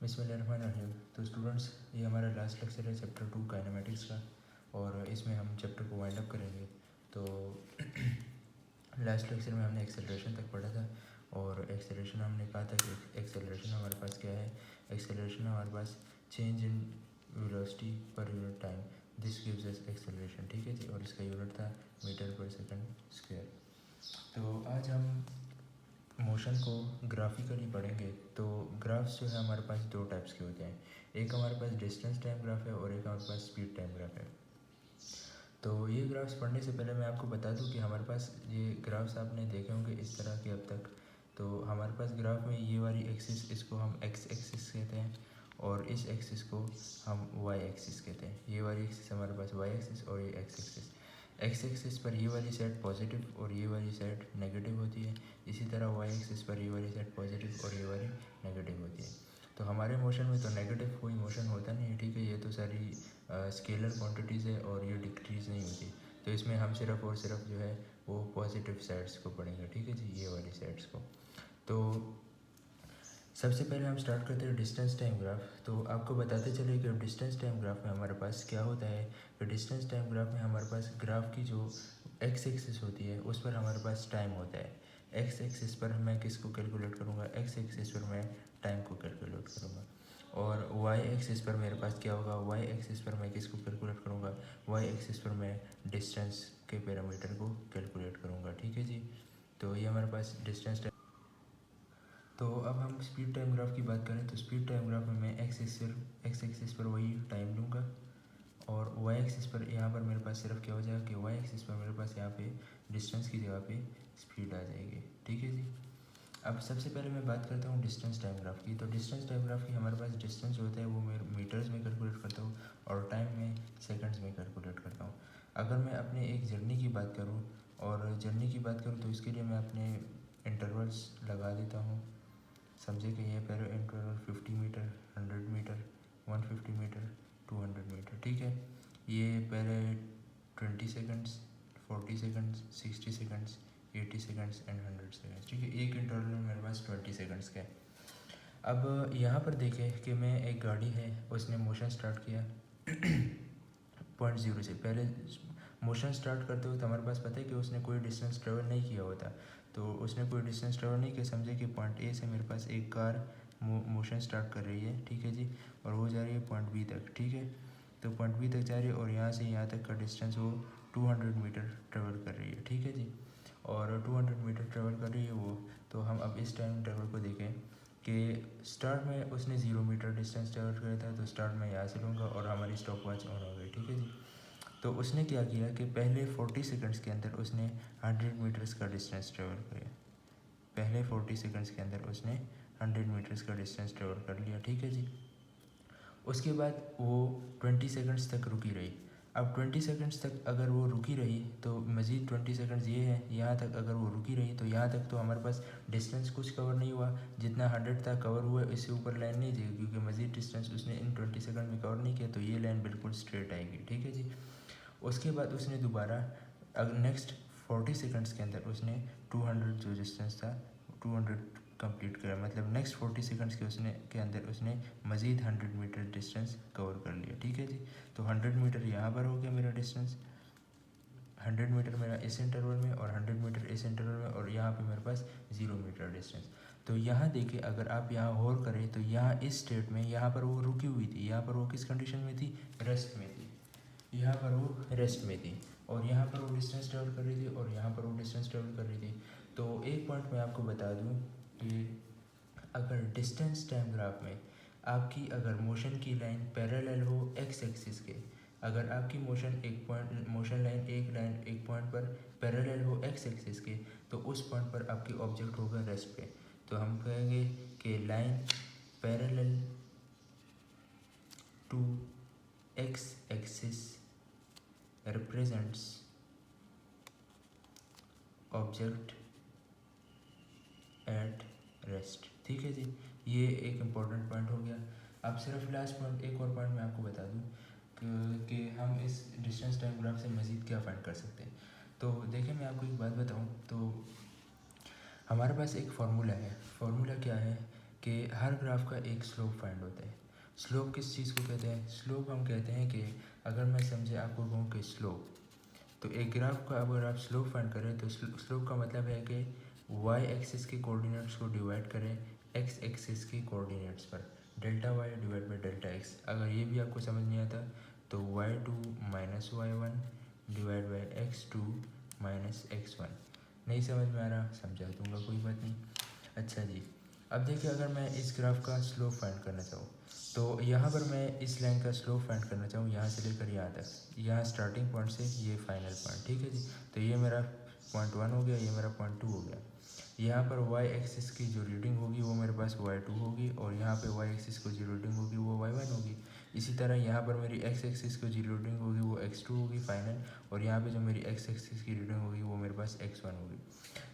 बिस्मिल्लाहिर्रहमानिर्रहीम। तो स्टूडेंट्स, ये हमारा लास्ट लेक्चर है चैप्टर 2 काइनेमेटिक्स का, और इसमें हम चैप्टर को वाइंड अप करेंगे। तो लास्ट लेक्चर में हमने एक्सेलरेशन तक पढ़ा था, और एक्सेलरेशन हमने कहा था कि एक्सेलरेशन हमारे पास क्या है। एक्सेलरेशन हमारे पास change in velocity per unit time, this gives us acceleration. ठीक है जी, और इसका यूनिट था मीटर पर सेकंड स्क्वायर। तो आज हम मोशन को ग्राफिकली पढ़ेंगे। तो ग्राफ्स जो है हमारे पास दो टाइप्स के होते हैं, एक हमारे पास डिस्टेंस टाइम ग्राफ है और एक हमारे पास स्पीड टाइम ग्राफ है। तो ये ग्राफ्स पढ़ने से पहले मैं आपको बता दूं कि हमारे पास ये ग्राफ्स आपने देखे होंगे इस तरह के अब तक। तो हमारे पास ग्राफ में ये वाली एक्सिस, इसको हम एक्स एक्सिस कहते हैं, और इस एक्सिस को हम वाई एक्सिस कहते हैं। ये वाली एक्सिस हमारे पास वाई एक्सिस और ये एक्स एक्सिस। एक्स एक्सिस पर ये वाली साइड पॉजिटिव और ये वाली साइड नेगेटिव होती है। इसी तरह वाई एक्सिस पर ये वाली साइड पॉजिटिव और ये वाली नेगेटिव होती है। तो हमारे मोशन में तो नेगेटिव कोई मोशन होता नहीं है, ठीक है। ये तो सारी स्केलर क्वांटिटीज़ है और ये डिक्रीज़ नहीं होती। तो इसमें हम सिर्फ और सिर्फ जो है वो पॉजिटिव साइड्स को पढ़ेंगे, ठीक है जी, ये वाली साइड्स को। तो सबसे पहले हम स्टार्ट करते हैं डिस्टेंस टाइम ग्राफ। तो आपको बताते चले कि डिस्टेंस टाइम ग्राफ में हमारे पास क्या होता है। कि डिस्टेंस टाइम ग्राफ में हमारे पास ग्राफ की जो एक्स एक्सिस होती है उस पर हमारे पास टाइम होता है। एक्स एक्सिस पर मैं किसको कैलकुलेट करूँगा, एक्स एक्सिस पर मैं टाइम को कैलकुलेट करूँगा। और वाई एक्सिस पर मेरे पास क्या होगा, वाई एक्सिस पर मैं किसको कैलकुलेट करूँगा, वाई एक्सिस पर मैं डिस्टेंस के पैरामीटर को कैलकुलेट करूँगा, ठीक है जी। तो ये हमारे पास डिस्टेंस। तो अब हम स्पीड टाइम ग्राफ की बात करें, तो स्पीड टाइम ग्राफ में मैं एक्स एक्सिस पर वही टाइम लूँगा, और वाई एक्सिस पर यहाँ पर मेरे पास सिर्फ क्या हो जाएगा कि वाई एक्सिस पर मेरे पास यहाँ पे डिस्टेंस की जगह पे स्पीड आ जाएगी, ठीक है जी। अब सबसे पहले मैं बात करता हूँ डिस्टेंस टाइम ग्राफ की। तो डिस्टेंस टाइम ग्राफ की हमारे पास डिस्टेंस जो होता है वो मैं मीटर्स में कैलकुलेट करता हूँ और टाइम में सेकंड्स में कैलकुलेट करता हूँ। अगर मैं अपने एक जर्नी की बात करूँ तो इसके लिए मैं अपने इंटरवल्स लगा देता हूँ। समझे कि ये पहले interval 50 metre, 100 metre, 150 metre, 200 metre, ठीक है। ये पहले 20 seconds, 40 seconds, 60 seconds, 80 seconds and 100 seconds, ठीक है। एक इंटरवल में मेरे पास 20 सेकंड्स का है। अब यहाँ पर देखें कि मैं एक गाड़ी है, उसने मोशन स्टार्ट किया 0.0 से। पहले मोशन स्टार्ट करते वक्त हमारे पास पता है कि उसने कोई डिस्टेंस ट्रेवल नहीं किया होता। तो उसने कोई डिस्टेंस ट्रेवल नहीं किया, समझे कि पॉइंट ए से मेरे पास एक कार मोशन स्टार्ट कर रही है, ठीक है जी, और वो जा रही है पॉइंट बी तक, ठीक है। तो पॉइंट बी तक जा रही है और यहाँ से यहाँ तक का डिस्टेंस वो 200 मीटर ट्रेवल कर रही है, ठीक है जी। और 200 मीटर ट्रेवल कर रही है वो। तो हम अब इस टाइम ट्रेवल को देखें कि स्टार्ट में उसने 0 मीटर डिस्टेंस ट्रेवल किया था। तो स्टार्ट में यहाँ से लूँगा और हमारी स्टॉप वॉच ऑन हो गई, ठीक है जी। तो उसने क्या किया कि पहले 40 सेकंड्स के अंदर उसने 100 मीटर्स का डिस्टेंस ट्रेवल किया। पहले 40 सेकंड्स के अंदर उसने 100 मीटर्स का डिस्टेंस ट्रेवल कर लिया, ठीक है जी। उसके बाद वो 20 सेकंड्स तक रुकी रही। अब 20 सेकंड्स तक अगर वो रुकी रही तो मज़ीद 20 सेकंड्स ये है, यहाँ तक अगर वो रुकी रही तो यहाँ तक तो हमारे पास डिस्टेंस कुछ कवर नहीं हुआ। जितना 100 तक कवर हुआ इससे ऊपर लाइन नहीं जाएगी, क्योंकि मज़ीद डिस्टेंस उसने इन 20 सेकंड में कवर नहीं किया। तो ये लाइन बिल्कुल स्ट्रेट आएगी, ठीक है जी। उसके बाद उसने दोबारा नेक्स्ट 40 सेकंड्स के अंदर उसने 200 जो डिस्टेंस था 200 कंप्लीट करा। मतलब नेक्स्ट 40 सेकंड्स के अंदर उसने मज़ीद 100 मीटर डिस्टेंस कवर कर लिया, ठीक है जी। तो 100 मीटर यहाँ पर हो गया मेरा डिस्टेंस, 100 मीटर मेरा इस इंटरवल में और 100 मीटर इस इंटरवल में, और यहाँ पे मेरे पास 0 मीटर डिस्टेंस। तो यहाँ देखिए, अगर आप यहाँ गौर करें तो यहाँ इस स्टेट में यहाँ पर वो रुकी हुई थी, यहाँ पर वो किस कंडीशन में थी, रेस्ट में थी। यहाँ पर वो रेस्ट में थी और यहाँ पर वो डिस्टेंस ट्रेवल कर रही थी और यहाँ पर वो डिस्टेंस ट्रेवल कर रही थी। तो एक पॉइंट मैं आपको बता दूँ कि अगर डिस्टेंस टाइम ग्राफ में आपकी अगर मोशन की लाइन पैरेलल हो एक्स एक्सिस के, अगर आपकी मोशन एक पॉइंट पर पैरेलल हो एक्स एक्सिस के, तो उस पॉइंट पर आपकी ऑब्जेक्ट होगा रेस्ट पे। तो हम कहेंगे कि line parallel to X axis represents object at rest, ठीक है जी। ये एक इम्पॉर्टेंट पॉइंट हो गया। अब सिर्फ लास्ट पॉइंट, एक और पॉइंट मैं आपको बता दूं कि हम इस डिस्टेंस टाइम ग्राफ से मज़ीद क्या फाइंड कर सकते हैं। तो देखिए, मैं आपको एक बात बताऊं, तो हमारे पास एक फार्मूला है। फार्मूला क्या है कि हर ग्राफ का एक स्लोप फाइंड होता है। स्लोप किस चीज़ को कहते हैं? स्लोप हम कहते हैं कि अगर मैं समझे आपको कहूँ कि स्लोप, तो एक ग्राफ का अगर आप स्लोप फाइंड करें तो स्लोप का मतलब है कि वाई एक्सिस के कोऑर्डिनेट्स को डिवाइड करें एक्स एक्सिस के कोऑर्डिनेट्स पर, delta Y divide by delta X. अगर ये भी आपको समझ नहीं आता तो y2 minus y1 divide by x2 minus x1। नहीं समझ में आ रहा, समझा दूंगा, कोई बात नहीं। अच्छा जी, अब देखिए अगर मैं इस ग्राफ का स्लोप फाइंड करना चाहूँ तो यहाँ पर मैं इस लाइन का स्लोप फाइंड करना चाहूँ, यहाँ से लेकर यहाँ तक, यहाँ स्टार्टिंग पॉइंट से ये फाइनल पॉइंट, ठीक है जी। तो ये मेरा पॉइंट 1 हो गया, ये मेरा पॉइंट 2 हो गया। यहाँ पर y एक्सिस की जो रीडिंग होगी वो मेरे पास y2 होगी, और यहाँ पे y एक्सिस को जो रीडिंग होगी वो y1 होगी। इसी तरह यहाँ पर मेरी x एक्सिस को जो रीडिंग होगी वो x2 होगी फाइनल, और यहाँ पे जो मेरी x एक्सिस की रीडिंग होगी वो मेरे पास x1 होगी।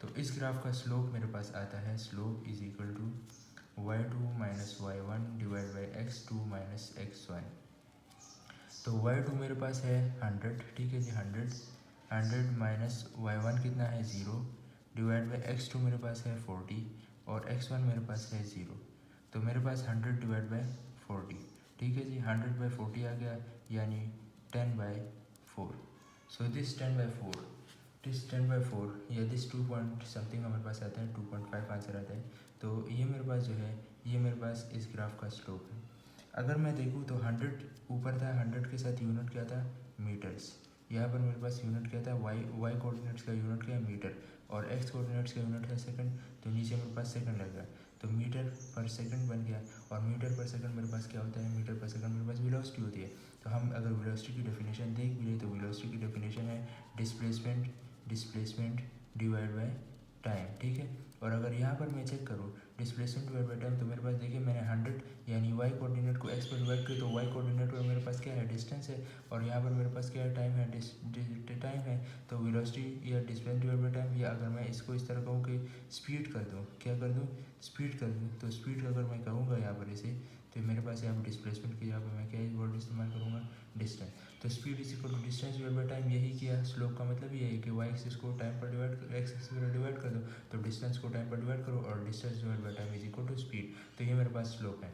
तो इस ग्राफ का स्लोप मेरे पास आता है, slope is equal to y2 minus y1 divide by x2 minus x1। तो y2 मेरे पास है 100, ठीक है जी, 100 माइनस y1 कितना है 0 डिवाइड बाई x2 मेरे पास है 40, और x1 मेरे पास है 0। तो मेरे पास 100 डिवाइड बाई 40, ठीक है जी, 100 बाई 40 आ गया, यानी 10/4। सो दिस 10/4, दिस 10/4 या दिस 2 पॉइंट समथिंग हमारे पास आता है, 2.5 आंसर आता है। तो ये मेरे पास जो है, ये मेरे पास इस ग्राफ का स्लोप है। अगर मैं देखूँ तो 100 ऊपर था, 100 के साथ यूनिट क्या था, मीटर्स। यहाँ पर मेरे पास यूनिट क्या था, वाई कोऑर्डिनेट्स का यूनिट क्या है, मीटर, और एक्स कोऑर्डिनेट्स का यूनिट है सेकंड, तो नीचे मेरे पास सेकंड लग गया, तो मीटर पर सेकंड बन गया। और मीटर पर सेकंड मेरे पास क्या होता है, मीटर पर सेकंड मेरे पास वेलोसिटी होती है। तो हम अगर वेलोसिटी की डेफिनेशन देख भी ले तो वेलोसिटी की डेफिनेशन है डिस्प्लेसमेंट डिवाइड बाय टाइम, ठीक है। और अगर यहाँ पर मैं चेक करूँ डिस्प्लेसमेंट डिवाइड बाय टाइम, तो मेरे पास देखिए मैंने 100 यानी वाई कोऑर्डिनेट को एक्स पर डिवाइड किया, तो वाई कोऑर्डिनेट पर मेरे पास क्या है, डिस्टेंस है, और यहाँ पर मेरे पास क्या है, टाइम है, टाइम है। तो वेलोसिटी या डिस्प्लेसमेंट डिवाइड बाय टाइम, या अगर मैं इसको इस तरह कहूँ कि स्पीड कर दूँ, क्या कर दूँ, स्पीड कर दूँ, तो स्पीड अगर मैं कहूँगा यहाँ पर इसे, तो मेरे पास यहाँ पर डिस्प्लेसमेंट की यहाँ पर मैं क्या वर्ड इस्तेमाल करूँगा, डिस्टेंस। तो speed is equal to distance divide by time, यही किया। स्लोप का मतलब ये है कि वाई एक्सिस को टाइम पर डिवाइड, एक्स एक्सिस पर डिवाइड कर दो, तो डिस्टेंस को टाइम पर डिवाइड करो, और distance divide by time is equal to speed. तो ये मेरे पास स्लोप है।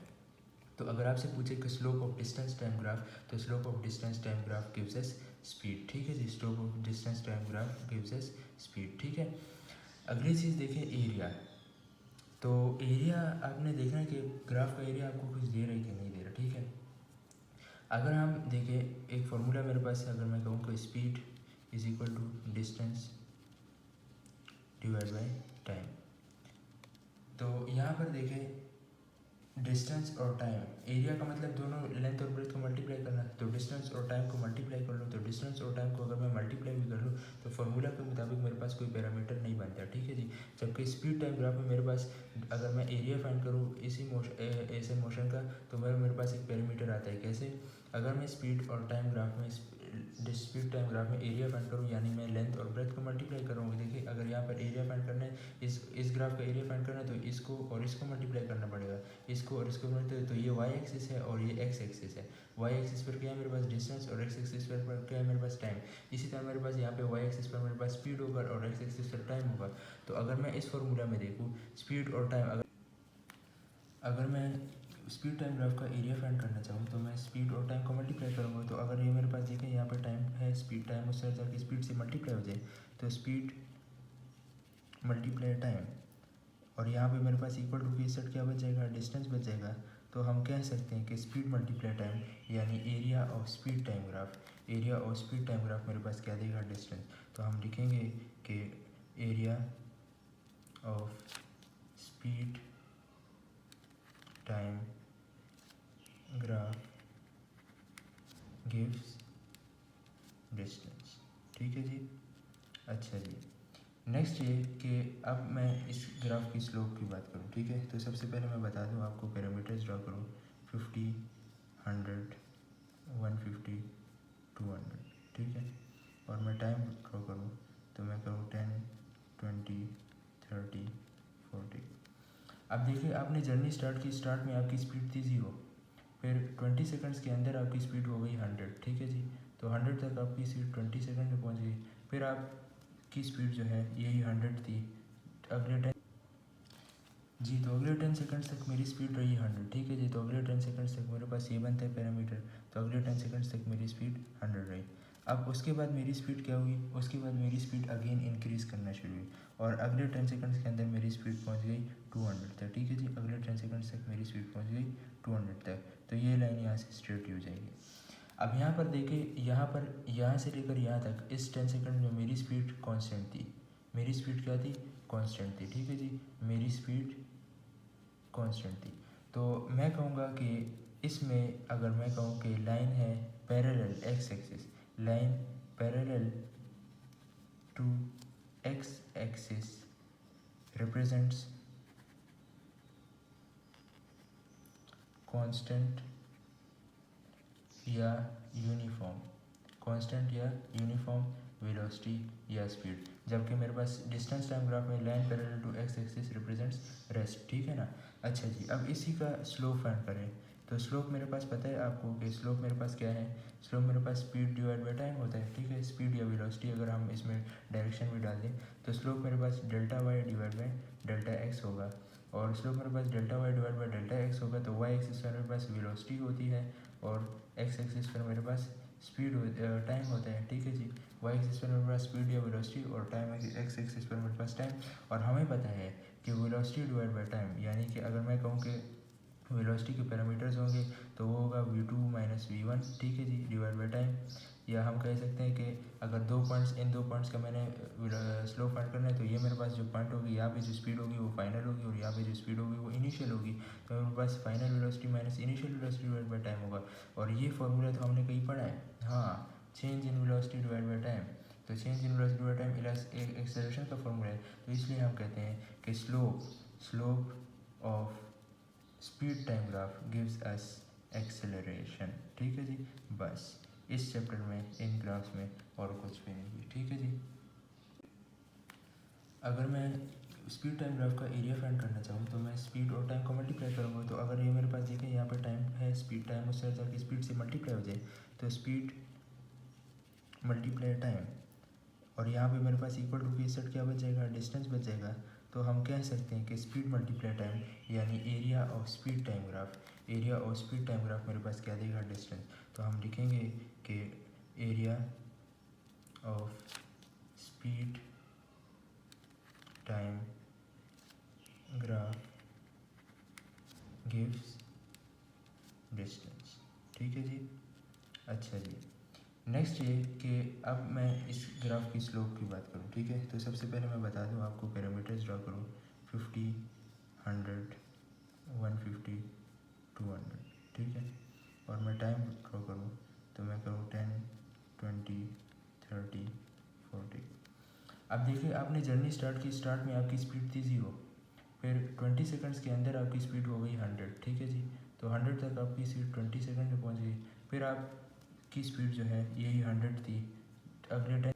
तो अगर आपसे पूछे कि slope of distance time graph, तो slope of distance time graph gives us speed, ठीक है जी। Slope of distance time graph gives us speed, ठीक है। अगली चीज़ देखें, एरिया। तो एरिया आपने देखना है कि ग्राफ का एरिया आपको कुछ दे रहा है कि नहीं दे रहा, ठीक है। अगर हम देखें एक फॉर्मूला मेरे पास है, अगर मैं कहूँ कि speed is equal to distance divide by time, तो यहाँ पर देखें डिस्टेंस और टाइम, एरिया का मतलब दोनों लेंथ और ब्रेथ को मल्टीप्लाई करना, तो डिस्टेंस और टाइम को मल्टीप्लाई कर लो। तो डिस्टेंस और टाइम को अगर मैं मल्टीप्लाई भी कर लूँ तो फार्मूला के मुताबिक मेरे पास कोई पैरामीटर नहीं बनता, ठीक है जी। जबकि स्पीड टाइम ग्राफ में मेरे पास अगर मैं एरिया फाइंड करूँ इसी ऐसे मोशन का, तो मेरे पास एक पैरामीटर आता है। कैसे? अगर मैं स्पीड और टाइम ग्राफ में स्पीड टाइम ग्राफ में एरिया फाइंड करूँ, यानी मैं लेंथ और ब्रेथ को मल्टीप्लाई करूँगा। देखिए अगर यहाँ पर एरिया फाइंड करना है, इस ग्राफ का एरिया फाइंड करना है, तो इसको और इसको मल्टीप्लाई करना पड़ेगा, इसको और इसको मल्टीप्लाई। तो ये वाई एक्सिस है और ये एक्स एक्सिस है। वाई एक्सिस पर क्या है मेरे पास, डिस्टेंस, और एक्स एक्सिस पर क्या है मेरे पास, टाइम। इसी तरह मेरे पास यहाँ पे वाई एक्सिस पर मेरे पास स्पीड होगा और एक्स एक्सिस पर टाइम होगा। तो अगर मैं इस फॉर्मूला में देखूँ स्पीड और टाइम, अगर मैं स्पीड टाइम ग्राफ का एरिया फाइंड करना चाहूँ तो मैं स्पीड और टाइम को मल्टीप्लाई करूँगा। तो अगर ये मेरे पास देखें यहाँ पर टाइम है, स्पीड टाइम उससे की स्पीड से मल्टीप्लाई हो जाए, तो स्पीड मल्टीप्लाई टाइम, और यहाँ पे मेरे पास इक्वल टू की सेट क्या बच जाएगा, डिस्टेंस बच जाएगा। तो हम कह सकते हैं कि स्पीड मल्टीप्लाई टाइम यानी area of speed time graph, area of speed time graph मेरे पास क्या देगा, डिस्टेंस। तो हम लिखेंगे कि area of speed time graph gives distance, ठीक है जी। अच्छा जी, नेक्स्ट ये कि अब मैं इस ग्राफ की स्लोप की बात करूँ, ठीक है। तो सबसे पहले मैं बता दूँ आपको, पैरामीटर्स ड्रॉ करूँ, 50, 100, 150, 200, ठीक है। और मैं टाइम ड्रॉ करूँ तो मैं करूँ 10, 20, 30, 40। अब देखिए आपने जर्नी स्टार्ट की, स्टार्ट में आपकी स्पीड थी 0, फिर 20 सेकंड्स के अंदर आपकी स्पीड हो गई 100, ठीक है जी। तो 100 तक आपकी स्पीड 20 सेकंड में पहुंच गई, फिर आपकी स्पीड जो है यही 100 थी। अगले टाइम जी, तो अगले 10 सेकंड्स तक मेरी स्पीड रही 100, ठीक है जी। तो अगले 10 सेकंड्स तक मेरे पास ये बनता है पैरामीटर, तो अगले 10 सेकंड्स तक मेरी स्पीड 100 रही। अब उसके बाद मेरी स्पीड क्या हुई, उसके बाद मेरी स्पीड अगेन इंक्रीज़ करना शुरू हुई और अगले 10 सेकंड्स के अंदर मेरी स्पीड पहुंच गई 200 तक, ठीक है जी। अगले 10 सेकंड्स तक मेरी स्पीड पहुंच गई 200 तक, तो ये लाइन यहाँ से स्ट्रेट हो जाएगी। अब यहाँ पर देखिए, यहाँ से लेकर यहाँ तक इस 10 सेकंड में मेरी स्पीड कांस्टेंट थी। मेरी स्पीड क्या थी, कांस्टेंट थी, ठीक है जी। मेरी स्पीड कांस्टेंट थी। तो मैं कहूँगा कि इसमें अगर मैं कहूँ कि लाइन है parallel X axis, line parallel to X axis represents constant या यूनिफॉर्म, कांस्टेंट या यूनिफॉर्म वेलोसिटी या स्पीड, जबकि मेरे पास डिस्टेंस टाइम ग्राफ में line parallel to X axis represents rest, ठीक है ना। अच्छा जी, अब इसी का स्लोप फाइंड करें। तो स्लोप मेरे पास पता है आपको कि स्लोप मेरे पास क्या है, स्लोप मेरे पास स्पीड डिवाइड बाई टाइम होता है, ठीक है। स्पीड या वेलोसिटी अगर हम इसमें डायरेक्शन भी डाल दें तो स्लोप मेरे पास delta Y divide by delta X होगा, और स्लोप मेरे पास delta Y divide by delta X होगा। तो वाई एक्सिस पर मेरे पास वेलोसिटी होती है और एक्स एक्सिस पर मेरे पास स्पीड टाइम होता है, ठीक है जी। वाई एक्सिस पर मेरे पास स्पीड या वेलोसिटी और टाइम एक्स एक्सिस पर मेरे पास टाइम। और हमें पता है कि वेलोसिटी डिवाइड बाई टाइम, यानी कि अगर मैं कहूँ कि वेलोसिटी के पैरामीटर्स होंगे तो वो होगा v2 माइनस v1, ठीक है जी, डिवाइड बाई टाइम। या हम कह सकते हैं कि अगर इन दो पॉइंट्स का मैंने स्लो फाइंड करना है तो ये मेरे पास जो पॉइंट होगी, यहाँ पे जो स्पीड होगी वो फाइनल होगी और यहाँ पे जो स्पीड होगी वो इनिशियल होगी। तो मेरे पास final velocity minus initial velocity divide by time होगा। और ये फॉर्मूला तो हमने कहीं पढ़ा है, हाँ, change in velocity divide by time. तो change in velocity divide time acceleration का फॉर्मूला है, तो इसलिए हम कहते हैं कि slope of speed time graph gives us acceleration, ठीक है जी। बस इस चैप्टर में इन ग्राफ्स में और कुछ भी नहीं है, ठीक है जी। अगर मैं स्पीड टाइम ग्राफ का एरिया फाइंड करना चाहूँ तो मैं स्पीड और टाइम को मल्टीप्लाई करूँगा। तो अगर ये मेरे पास देखें यहाँ पर टाइम है, स्पीड टाइम उससे जाकर स्पीड से मल्टीप्लाई हो जाए तो स्पीड मल्टीप्लाई टाइम, और यहाँ पे मेरे पास इक्वल टू के सेट क्या बच जाएगा, डिस्टेंस बच जाएगा। तो हम कह सकते हैं कि स्पीड मल्टीप्लाई टाइम यानी area of speed time graph, area of speed time graph मेरे पास क्या देगा, डिस्टेंस। तो हम लिखेंगे कि area of speed time graph gives distance, ठीक है जी। अच्छा जी, नेक्स्ट ये कि अब मैं इस ग्राफ की स्लोप की बात करूँ, ठीक है। तो सबसे पहले मैं बता दूँ आपको, पैरामीटर्स ड्रा करूँ 50, 100, 150, 200, ठीक है। और मैं टाइम ड्रॉ करूँ तो मैं करूँ 10, 20, 30, 40। अब देखिए, आपने जर्नी स्टार्ट की, स्टार्ट में आपकी स्पीड थी 0, फिर 20 सेकंड्स के अंदर आपकी स्पीड हो गई 100, ठीक है जी। तो 100 तक आपकी स्पीड 20 सेकंड में पहुंच गई, फिर आपकी स्पीड जो है यही 100 थी। अगले 10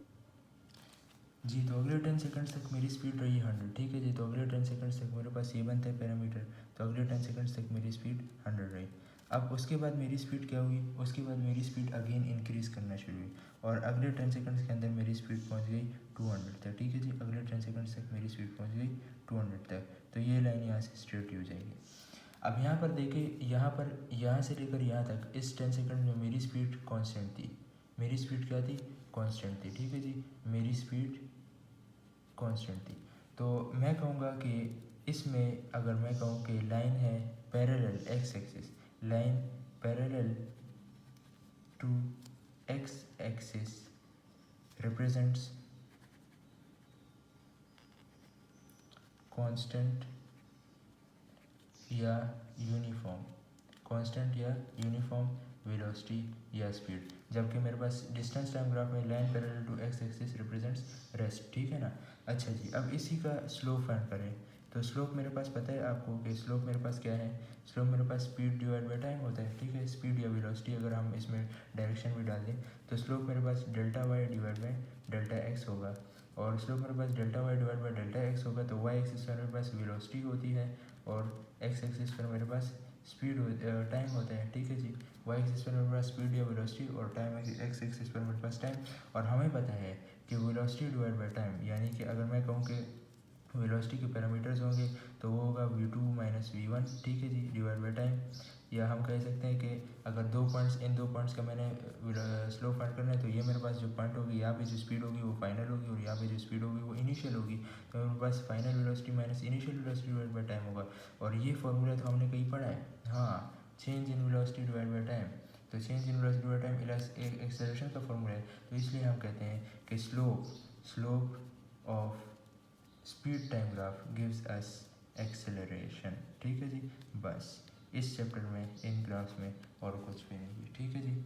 जी, तो अगले 10 सेकंड्स तक मेरी स्पीड रही 100, ठीक है जी। तो अगले 10 सेकंड्स तक मेरे पास ये बनता है पैरामीटर, तो अगले 10 सेकंड्स तक मेरी स्पीड 100 रही। अब उसके बाद मेरी स्पीड क्या हुई, उसके बाद मेरी स्पीड अगेन इंक्रीज़ करना शुरू हुई और अगले 10 सेकंड्स के अंदर मेरी स्पीड पहुंच गई 200 तक, ठीक है जी। अगले 10 सेकंड्स तक मेरी स्पीड पहुंच गई 200 तक, तो ये लाइन यहाँ से स्ट्रेट हो जाएगी। अब यहाँ पर देखिए, यहाँ से लेकर यहाँ तक इस 10 सेकंड में मेरी स्पीड कांस्टेंट थी। मेरी स्पीड क्या थी, कांस्टेंट थी, ठीक है जी। मेरी स्पीड कांस्टेंट थी। तो मैं कहूँगा कि इसमें अगर मैं कहूँ कि लाइन है parallel X axis, line parallel to X axis represents constant या यूनिफॉर्म, कांस्टेंट या यूनिफॉर्म वेलोसिटी या स्पीड, जबकि मेरे पास डिस्टेंस टाइम ग्राफ में line parallel to X axis represents rest, ठीक है ना। अच्छा जी, अब इसी का स्लोप फाइंड करें। तो स्लोप मेरे पास पता है आपको कि स्लोप मेरे पास क्या है, स्लोप मेरे पास स्पीड डिवाइड बाई टाइम होता है, ठीक है। स्पीड या वेलोसिटी अगर हम इसमें डायरेक्शन भी डाल दें तो स्लोप मेरे पास delta Y divide by delta X होगा, और स्लोप मेरे पास delta Y divide by delta X होगा। तो वाई एक्सिस पर मेरे पास वेलोसिटी होती है और एक्स एक्सिस पर मेरे पास स्पीड टाइम होता है, ठीक है जी। वाई एक्सिस पर मेरे पास स्पीड या वेलोसिटी और टाइम एक्स एक्सिस पर मेरे पास टाइम। और हमें पता है कि वेलोसिटी डिवाइड बाई टाइम, यानी कि अगर मैं कहूँ कि वेलोसिटी के पैरामीटर्स होंगे तो वो होगा v2 माइनस v1, ठीक है जी, डिवाइड बाई टाइम। या हम कह सकते हैं कि अगर इन दो पॉइंट्स का मैंने स्लो फाइंड करना है तो ये मेरे पास जो पॉइंट होगी, यहाँ पे जो स्पीड होगी वो फाइनल होगी और यहाँ पे जो स्पीड होगी वो इनिशियल होगी। तो मेरे पास final velocity minus initial velocity divide by time होगा। और ये फॉर्मूला तो हमने कहीं पढ़ा है, हाँ, change in velocity divide by time. तो change in velocity divide time acceleration का फॉर्मूला है। तो इसलिए हम कहते हैं कि slope of speed time graph gives us acceleration, ठीक है जी। बस इस चैप्टर में इन ग्राफ्स में और कुछ भी नहीं है, ठीक है जी।